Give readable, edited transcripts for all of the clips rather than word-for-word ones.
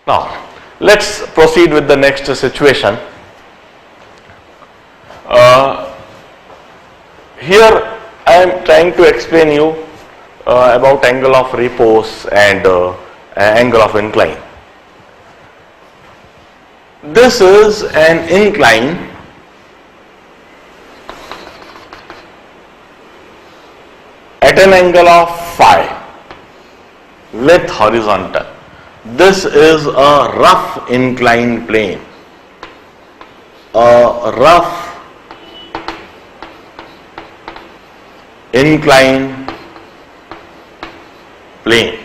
Now, let's proceed with the next situation. Here I am trying to explain you about angle of repose and angle of incline. This is an incline at an angle of phi with horizontal. This is a rough inclined plane. A rough inclined plane.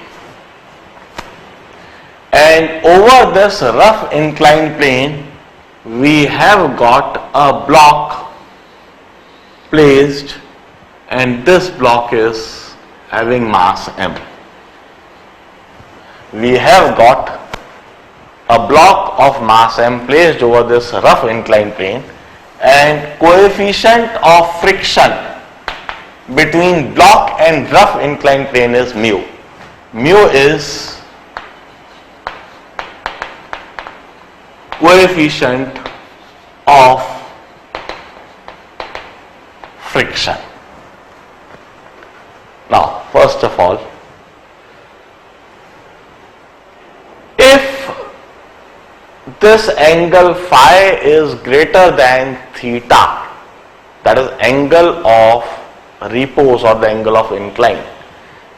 And over this rough inclined plane, we have got a block placed, and this block is having mass m. We have got a block of mass m placed over this rough inclined plane, and coefficient of friction between block and rough inclined plane is mu. Mu is coefficient of friction. Now, first of all, if this angle phi is greater than theta, that is angle of repose or the angle of incline,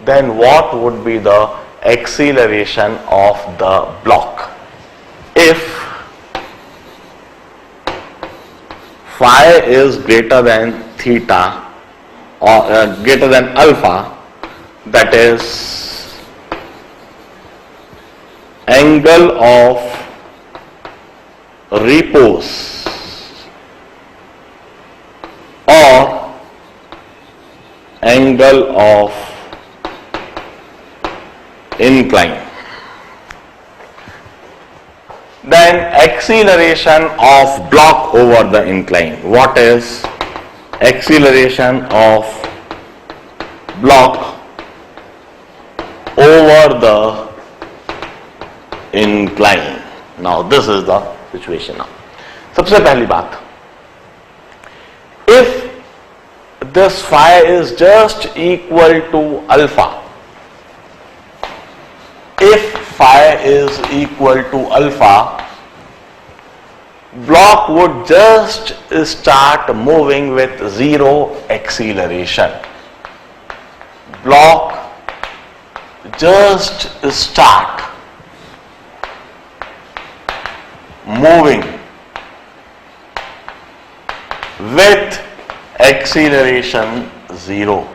then what would be the acceleration of the block? If phi is greater than theta or greater than alpha, that is angle of repose or angle of incline, then acceleration of block over the incline. What is acceleration of block over the incline? Now this is the situation. Now सबसे पहली बात, if this phi is just equal to alpha, if phi is equal to alpha, block would just start moving with zero acceleration. Block just start moving with acceleration zero.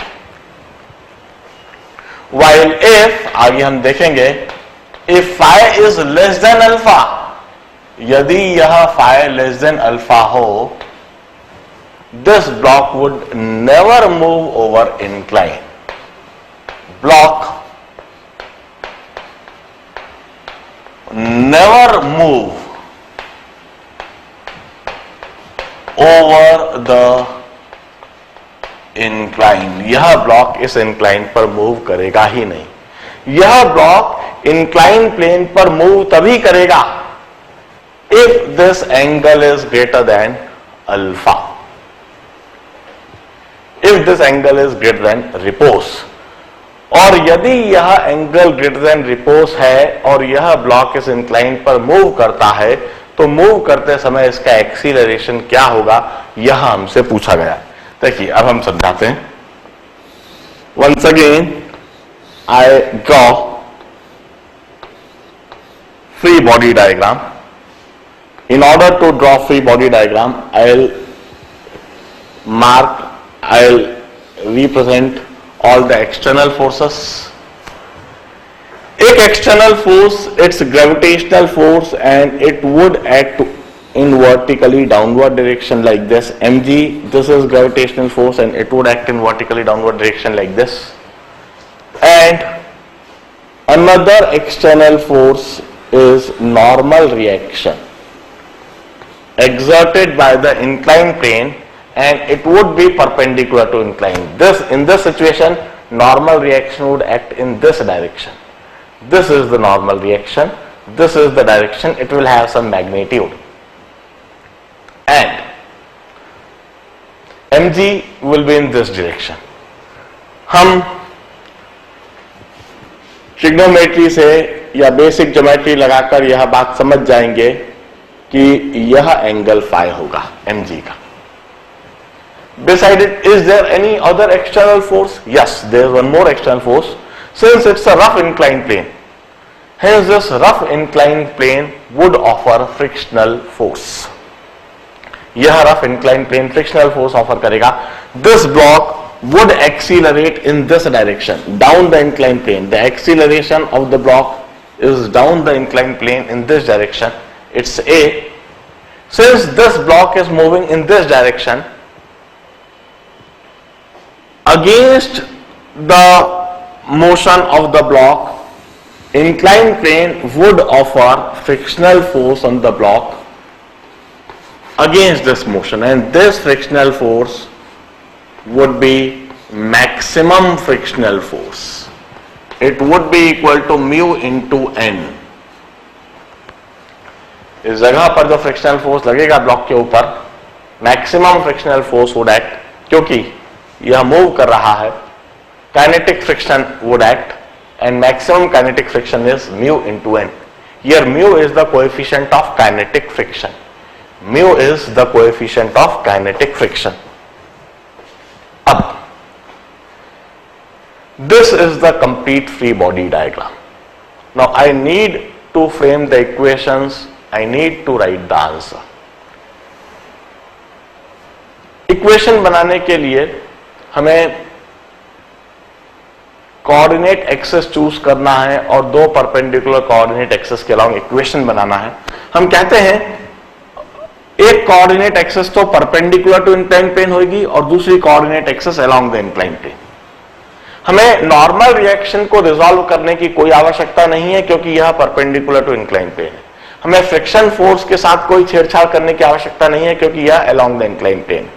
While if, आगे हम देखेंगे, if phi is less than alpha, यदि यह phi less than alpha हो, this block would never move over incline. Block never move over the incline. यह block इस incline पर move करेगा ही नहीं. यह ब्लॉक इंक्लाइन प्लेन पर मूव तभी करेगा if this angle is greater than alpha, if this angle is greater than repose. और यदि यह एंगल ग्रेटर देन रिपोज है और यह ब्लॉक इस इंक्लाइन पर मूव करता है, तो मूव करते समय इसका एक्सीलरेशन क्या होगा, यह हमसे पूछा गया. देखिए अब हम समझाते हैं. Once again I draw free body diagram. In order to draw free body diagram, I'll represent all the external forces. एक external force, it's gravitational force, and it would act in vertically downward direction like this. mg, this is gravitational force, and it would act in vertically downward direction like this. And another external force is normal reaction exerted by the inclined plane, and it would be perpendicular to incline. In this situation, normal reaction would act in this direction. This is the normal reaction this is the direction, it will have some magnitude, and mg will be in this direction. हम trigonometry से या basic geometry लगाकर यह बात समझ जाएंगे कि यह एंगल फाई होगा mg का. Beside it, is there any other external force? Yes, there is one more external force. Since it's a rough inclined plane, hence this rough inclined plane would offer frictional force. यह rough inclined plane frictional force offer करेगा. This block would accelerate in this direction, down the inclined plane. The acceleration of the block is down the inclined plane in this direction. It's A. Since this block is moving in this direction, against the motion of the block, inclined plane would offer frictional force on the block against this motion, and this frictional force would be maximum frictional force. It would be equal to mu into n. इस जगह पर जो frictional force लगेगा block के ऊपर, maximum frictional force would act, क्योंकि यह move कर रहा है, kinetic friction would act, and maximum kinetic friction is mu into n. Here mu is the coefficient of kinetic friction. Mu is the coefficient of kinetic friction. Ab, this is the complete free body diagram. Now I need to frame the equations, I need to write the answer. Equation बनाने के लिए हमें coordinate axes choose करना है और दो perpendicular coordinate axes के अलावा इक्वेशन बनाना है. हम कहते हैं एक कोऑर्डिनेट एक्सेस तो परपेंडिकुलर टू इंक्लाइंड प्लेन होगी और दूसरी coordinate axis along the inclined plane. हमें नॉर्मल रिएक्शन को रिजॉल्व करने की कोई आवश्यकता नहीं है क्योंकि यह परपेंडिकुलर टू इंक्लाइंड प्लेन है. हमें फ्रिक्शन फोर्स के साथ कोई छेड़छाड़ करने की आवश्यकता नहीं है क्योंकि यह अलोंग द इंक्लाइंड प्लेन.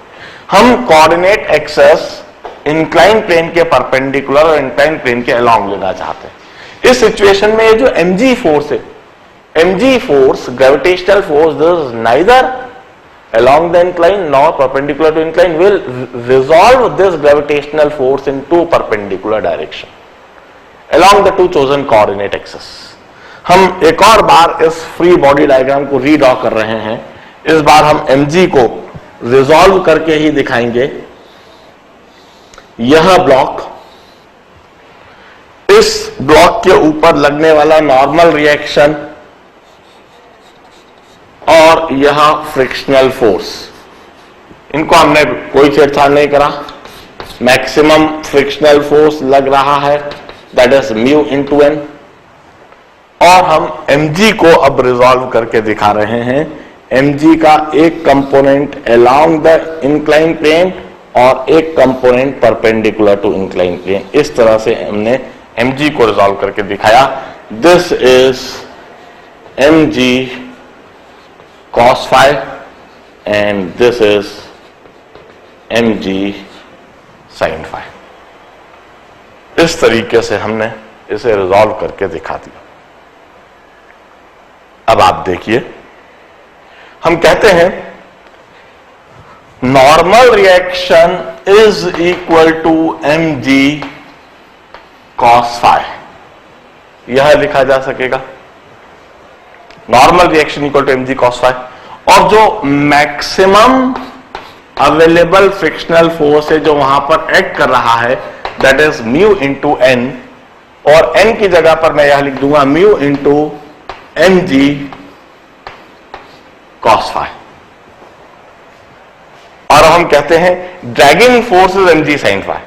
हम कोऑर्डिनेट एक्सेस इंक्लाइंड प्लेन के परपेंडिकुलर और इंक्लाइंड प्लेन के अलोंग लेना चाहते हैं. इस सिचुएशन में ये जो mg फोर्स है, mg force gravitational force, this is neither along the incline nor perpendicular to incline, will resolve this gravitational force in two perpendicular direction along the two chosen coordinate axes. हम एक और बार इस free body diagram को redraw कर रहे हैं. इस बार हम mg को रिजॉल्व करके ही दिखाएंगे. यह ब्लॉक, इस ब्लॉक के ऊपर लगने वाला नॉर्मल रिएक्शन और यह फ्रिक्शनल फोर्स, इनको हमने कोई छेड़छाड़ नहीं करा. मैक्सिमम फ्रिक्शनल फोर्स लग रहा है, that is mu into N. और हम mg को अब रिजॉल्व करके दिखा रहे हैं. mg का एक component along the inclined plane और एक component perpendicular to inclined plane. इस तरह से हमने mg को रिजॉल्व करके दिखाया. This is mg cos phi and this is mg sin phi. इस तरीके से हमने इसे रिजॉल्व करके दिखा दिया. अब आप देखिए, हम कहते हैं normal reaction is equal to mg cos phi. यह लिखा जा सकेगा, normal reaction equal to mg cos phi. और जो मैक्सिमम अवेलेबल फ्रिक्शनल फोर्स है जो वहां पर एक्ट कर रहा है, that is mu into N, और n की जगह पर मैं यह लिख दूंगा mu into mg cos phi. और हम कहते हैं dragging force is mg sin phi.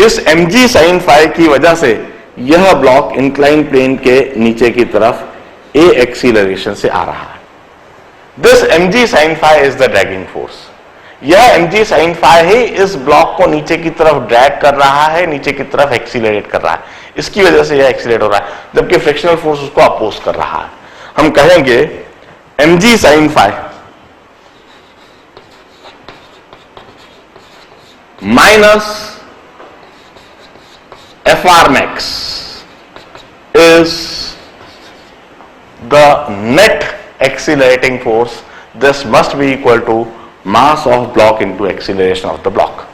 इस mg sin phi की वजह से यह ब्लॉक इंक्लाइंड प्लेन के नीचे की तरफ a एक्सीलरेशन से आ रहा है. This mg sin phi is the dragging force. यह mg sin phi ही इस ब्लॉक को नीचे की तरफ ड्रैग कर रहा है, नीचे की तरफ एक्सीलरेट कर रहा है. इसकी वजह से यह एक्सीलरेट हो रहा है, जबकि फ्रिक्शनल फोर्स उसको अपोज कर रहा है. हम कहेंगे mg sin phi minus fr max is the net accelerating force, this must be equal to mass of block into acceleration of the block.